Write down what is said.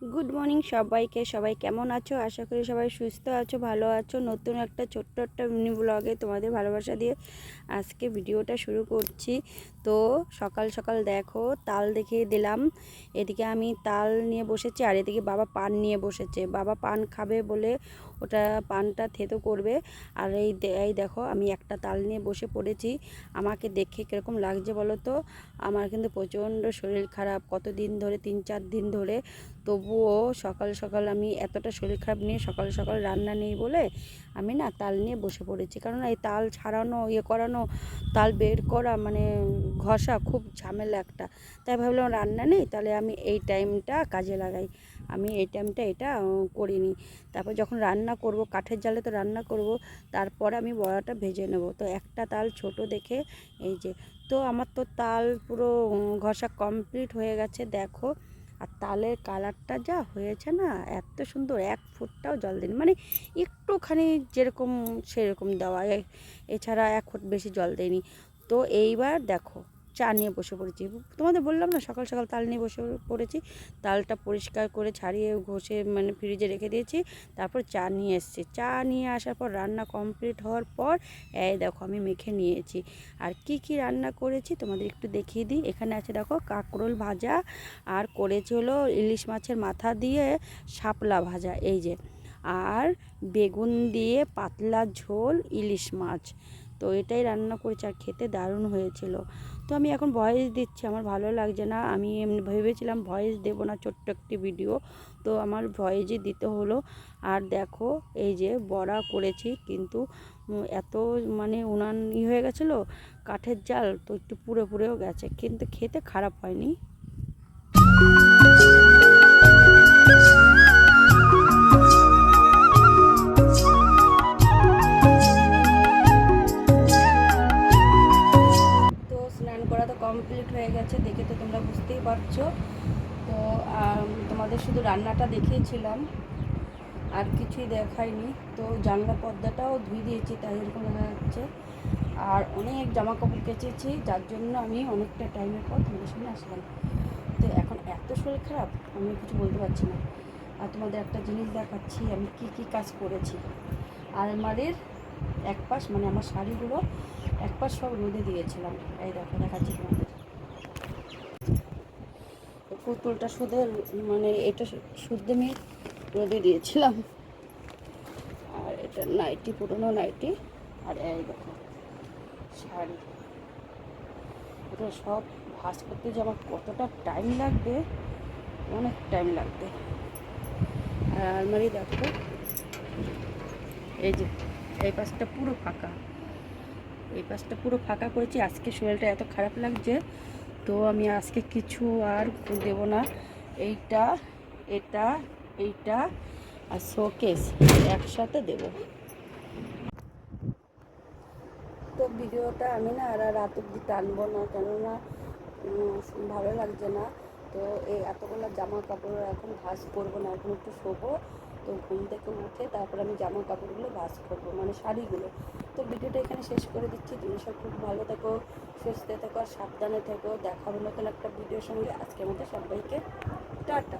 Good morning সবাইকে। সবাই কেমন আছো? আশা করি সবাই সুস্থ আছো, ভালো আছো। নতুন একটা ছোট্ট একটা মিনি ব্লগে তোমাদের ভালোবাসা দিয়ে আজকে ভিডিওটা শুরু করছি। তো সকাল সকাল দেখো তাল দেখিয়ে দিলাম। এদিকে আমি তাল নিয়ে বসেছি আর এদিকে বাবা পান নিয়ে বসেছে। বাবা পান খাবে বলে ওটা পানটা থেতো করবে। আর এই দেখো আমি একটা তাল নিয়ে বসে পড়েছি। আমাকে দেখে কীরকম লাগছে বলো তো? আমার কিন্তু প্রচণ্ড শরীর খারাপ, কতদিন ধরে 3-4 দিন ধরে। তবুও সকাল সকাল আমি এতটা শরীর খারাপ নিয়ে সকাল সকাল রান্না নেই বলে আমি না তাল নিয়ে বসে পড়েছি। কারণ এই তাল ছাড়ানো, করানো, তাল বের করা মানে ঘষা খুব ঝামেলা একটা। তাই ভাবলাম রান্না নেই, তাহলে আমি এই টাইমটা কাজে লাগাই। আমি এই টাইমটা এটা করিনি। তারপর যখন রান্না করব, কাঠের জালে তো রান্না করব, তারপর আমি বড়াটা ভেজে নেব। তো একটা তাল ছোট দেখে এই যে, তো আমার তো তাল পুরো ঘষা কমপ্লিট হয়ে গেছে দেখো। আর তালের কালারটা যা হয়েছে না, এত সুন্দর, এক ফুটটাও জল দিন, মানে একটুখানি যেরকম সেরকম দেওয়া, এছাড়া এক ফুট বেশি জল দেয়নি। তো এইবার দেখো চা নিয়ে বসে পড়েছি। তোমাদের বললাম না সকাল সকাল তাল নিয়ে বসে পড়েছি। তালটা পরিষ্কার করে ছাড়িয়ে ঘষে মানে ফ্রিজে রেখে দিয়েছি। তারপর চা নিয়ে এসেছি। চা নিয়ে আসার পর রান্না কমপ্লিট হওয়ার পর এই দেখো আমি মেখে নিয়েছি। আর কি কি রান্না করেছি তোমাদের একটু দেখিয়ে দিই। এখানে আছে দেখো কাঁকরোল ভাজা, আর করেছি হলো ইলিশ মাছের মাথা দিয়ে শাপলা ভাজা, এই যে, আর বেগুন দিয়ে পাতলা ঝোল ইলিশ মাছ। তো এটাই রান্না করেছি আর খেতে দারুণ হয়েছিল। তো আমি এখন ভয়েস দিচ্ছি, আমার ভালো লাগছে না। আমি এমনি ভেবেছিলাম ভয়েস দেবো না, ছোট্ট একটি ভিডিও, তো আমার ভয়েসই দিতে হলো। আর দেখো এই যে বড়া করেছি, কিন্তু এত মানে উনান হয়ে গেছিলো, কাঠের জাল, তো একটু পুড়ে পুড়েও গেছে, কিন্তু খেতে খারাপ হয়নি। তো স্নান করা তো কমপ্লিট হয়ে গেছে, দেখে তো তোমরা বুঝতেই পারছো। তো তোমাদের শুধু রান্নাটা দেখিয়েছিলাম, আর কিছুই দেখাইনি। তো জানলা পর্দাটাও ধুয়ে দিয়েছি, তাই এরকম দেখা যাচ্ছে। আর অনেক জামা কাপড় কেচেছি, যার জন্য আমি অনেকটা টাইমের পর তোমাদের সামনে আসলাম। তো এখন এত শরীর খারাপ, আমি কিছু বলতে পারছি না। আর তোমাদের একটা জিনিস দেখাচ্ছি আমি কি কি কাজ করেছি। আলমারির এক পাশ, মানে আমার শাড়িগুলো এক পাশ সব রোদে দিয়েছিলাম। এই দেখো দেখাচ্ছি তোমাদের। পুতুলটা শুধু মানে এটা শুদ্ধ আমি রোদে দিয়েছিলাম। আর এটা নাইটি, পুরোনো নাইটি। আর এই দেখো শাড়ি, এটা সব ভাঁজ করতে যে আমার কতটা টাইম লাগবে, অনেক টাইম লাগবে। আর আলমারি দেখো, এই যে এই পাশটা পুরো ফাঁকা, এই পাশটা পুরো ফাঁকা করেছি। আজকে শরীরটা এত খারাপ লাগছে, তো আমি আজকে কিছু আর দেব না। এইটা, এটা, এইটা আর শোকেস একসাথে দেব। তো ভিডিওটা আমি না আর রাত অব্দি টানবো না, কেননা ভালো লাগছে না। তো এই এতগুলো জামা কাপড় এখন ভাঁজ করবো না, এখন একটু শোবো। তো ঘুম থেকে উঠে তারপর আমি জামা কাপড়গুলো ভাঁজ করবো, মানে শাড়িগুলো। তো ভিডিওটা এখানে শেষ করে দিচ্ছি। তুমি সব খুব ভালো থেকো, সুস্থ থেকো আর সাবধানে থেকো। দেখাবো নতুন একটা ভিডিওর সঙ্গে। আজকের মতো সবাইকে টাটা।